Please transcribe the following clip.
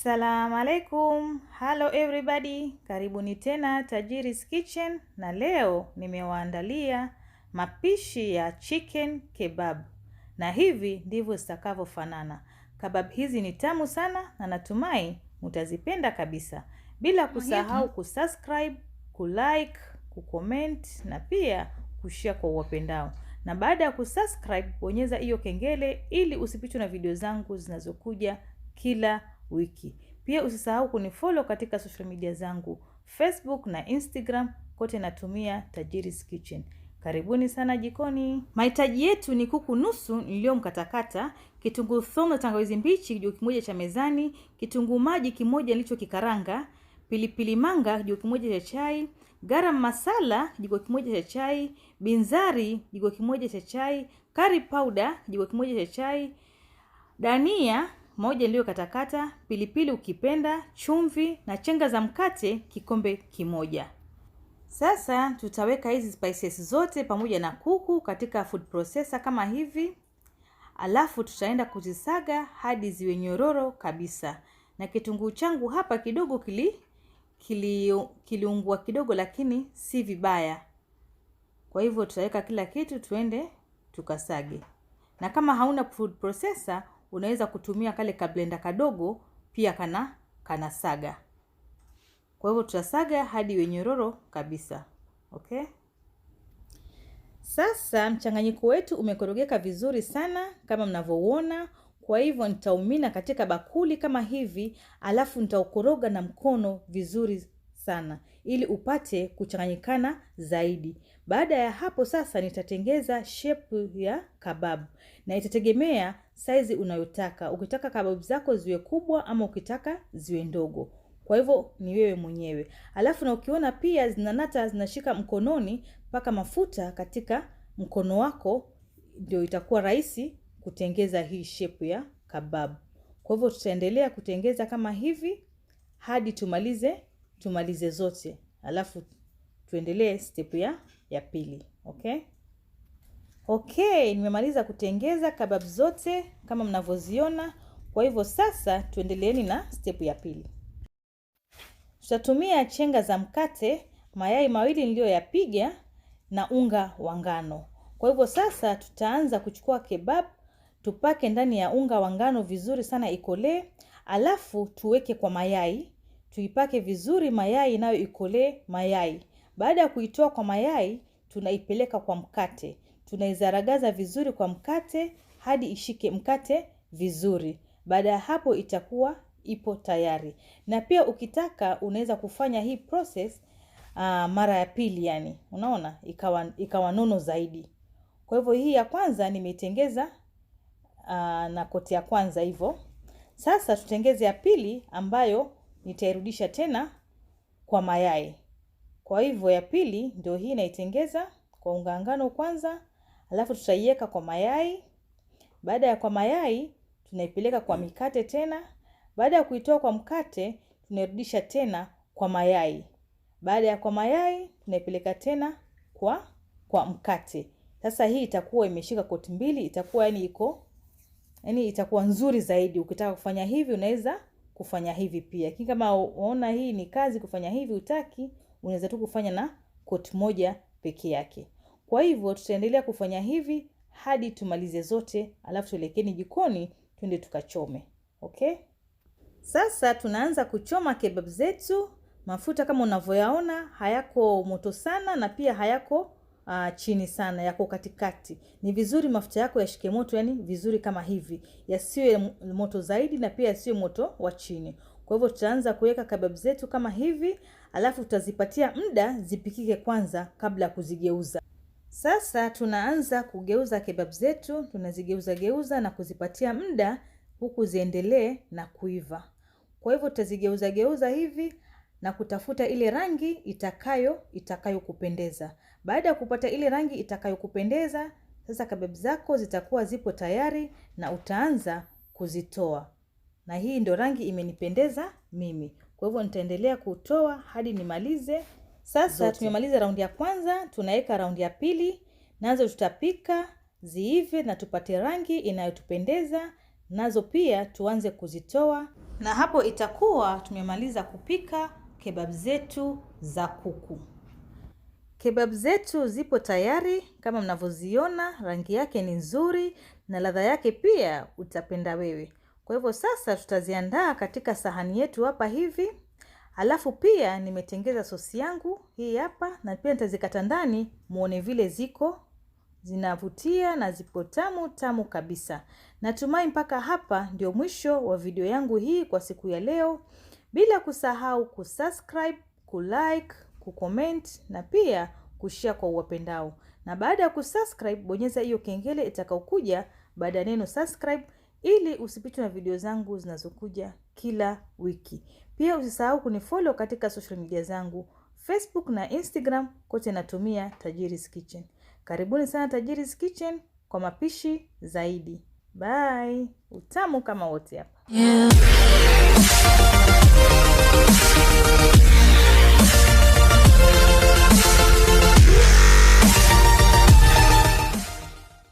Assalamu alaikum. Hello everybody. Karibuni tena Tajiri's Kitchen, na leo nimewaandalia mapishi ya chicken kebab. Na hivi ndivyo zitakavyofanana. Kebab hizi ni tamu sana na natumai mtazipenda kabisa. Bila kusahau kusubscribe, kulike, kucomment na pia kushare kwa wapendao. Na baada ya kusubscribe, bonyeza hiyo kengele ili usipitwe na video zangu zinazokuja kila wiki. Pia usisahau kunifollow katika social media zangu, Facebook na Instagram, kote natumia Tajiri's Kitchen. Karibuni sana jikoni. Mahitaji yetu ni kuku nusu niliyomkatakata, kitungu thom na tangawizi mbichi kijiko kimoja cha mezani, kitunguu maji kimoja nilicho kikaanga, pilipili manga kijiko kimoja cha chai, garam masala kijiko kimoja cha chai, binzari kijiko kimoja cha chai, curry powder kijiko kimoja cha chai, dania moja niliyo katakata, pilipili ukipenda, chumvi na chenga za mkate kikombe kimoja. Sasa tutaweka hizi spices zote pamoja na kuku katika food processor kama hivi. Alafu tutaenda kuzisaga hadi ziwe nyororo kabisa. Na kitunguu changu hapa kidogo kiliungua kidogo, lakini si vibaya. Kwa hivyo tutaweka kila kitu tuende tukasage. Na kama hauna food processor, unaweza kutumia kale ka blender kadogo pia kana saga. Kwa hivyo tutasaga hadi iwe nyororo kabisa. Okay? Sasa mchanganyiko wetu umekorogeka vizuri sana kama mnavyoona. Kwa hivyo nitaumina katika bakuli kama hivi, alafu nitaukoroga na mkono vizuri sana ili upate kuchanganyikana zaidi. Baada ya hapo sasa nitatengeza shape ya kababu, na itategemea size unayotaka. Ukitaka kababu zako ziwe kubwa ama ukitaka ziwe ndogo. Kwa hivyo ni wewe mwenyewe. Alafu na ukiona pia zinanata zinashika mkononi, paka mafuta katika mkono wako, ndio itakuwa rahisi kutengeza hii shape ya kababu. Kwa hivyo tutaendelea kutengeza kama hivi hadi tumalize zote. Alafu tuendelee step ya pili. Okay, nimemaliza kutengeza kababu zote kama mnavyoziona. Kwa hivyo sasa tuendeleeni na step ya pili. Tutatumia chenga za mkate, mayai mawili niliyoyapiga na unga wa ngano. Kwa hivyo sasa tutaanza kuchukua kebab, tupake ndani ya unga wa ngano vizuri sana ikolee, alafu tuweke kwa mayai, tuipake vizuri mayai nayo ikolee mayai. Baada ya kuitoa kwa mayai, tunaipeleka kwa mkate. Tunaizaragaza vizuri kwa mkate hadi ishike mkate vizuri. Baada ya hapo itakuwa ipo tayari. Na pia ukitaka unaweza kufanya hii process mara ya pili, yani unaona ikawa nono zaidi. Kwa hivyo hii ya kwanza nimeitengeza na koti ya kwanza hivyo. Sasa tutengeze ya pili ambayo nitairudisha tena kwa mayai. Kwa hivyo ya pili ndio hii naitengeza kwa unga ngano kwanza, alafu tutaiweka kwa mayai. Baada ya kwa mayai tunaipeleka kwa mikate tena. Baada ya kuitoa kwa mkate tunarudisha tena kwa mayai. Baada ya kwa mayai tunaipeleka tena kwa mkate. Sasa hii itakuwa imeshika koti mbili, itakuwa yani itakuwa nzuri zaidi. Ukitaka kufanya hivi unaweza kufanya hivi pia. Kama unaona hii ni kazi kufanya hivi utaki, unaweza tu kufanya na koti moja peke yake. Kwa hivyo tutaendelea kufanya hivi hadi tumalize zote, alafu tuelekeni jikoni twende tukachome. Okay? Sasa tunaanza kuchoma kebab zetu. Mafuta kama unavyoyaona hayako moto sana na pia hayako chini sana, yako katikati. Ni vizuri mafuta yako yashike moto, yani vizuri kama hivi. Yasiwe moto zaidi na pia yasiwe moto wa chini. Kwa hivyo tutaanza kuweka kebab zetu kama hivi, alafu tutazipatia muda zipikike kwanza kabla kuzigeuza. Sasa tunaanza kugeuza kebab zetu, tunazigeuza na kuzipatia muda huku ziendelee na kuiva. Kwa hivyo tutazigeuza hivi na kutafuta ile rangi itakayo kupendeza. Baada ya kupata ile rangi itakayo kupendeza, sasa kebab zako zitakuwa zipo tayari na utaanza kuzitoa. Na hii ndio rangi imenipendeza mimi. Kwa hivyo nitaendelea kutoa hadi nimalize. Sasa tumemaliza raundi ya kwanza, tunaweka raundi ya pili. Nazo tutapika ziive na tupate rangi inayotupendeza. Nazo pia tuanze kuzitoa Na hapo itakuwa tumemaliza kupika kebab zetu za kuku. Kebab zetu zipo tayari kama mnavyoziona, rangi yake ni nzuri na ladha yake pia utapenda wewe. Kwa hivyo sasa tutaziandaa katika sahani yetu hapa hivi. Alafu pia nimetengeza sosi yangu hii hapa, na pia nitazikata ndani muone vile ziko zinavutia na zipo tamu kabisa. Natumai mpaka hapa ndio mwisho wa video yangu hii kwa siku ya leo. Bila kusahau kusubscribe, kulike, kucomment na pia kushare kwa uwapendao. Na baada ya kusubscribe, bonyeza hiyo kengele itakayokuja baada ya neno subscribe ili usipitwe na video zangu zinazokuja kila wiki. Pia usisahau kunifollow katika social media zangu, Facebook na Instagram, kote natumia Tajiri's Kitchen. Karibuni sana Tajiri's Kitchen kwa mapishi zaidi. Bye. Utamu kama wote hapa. Yeah.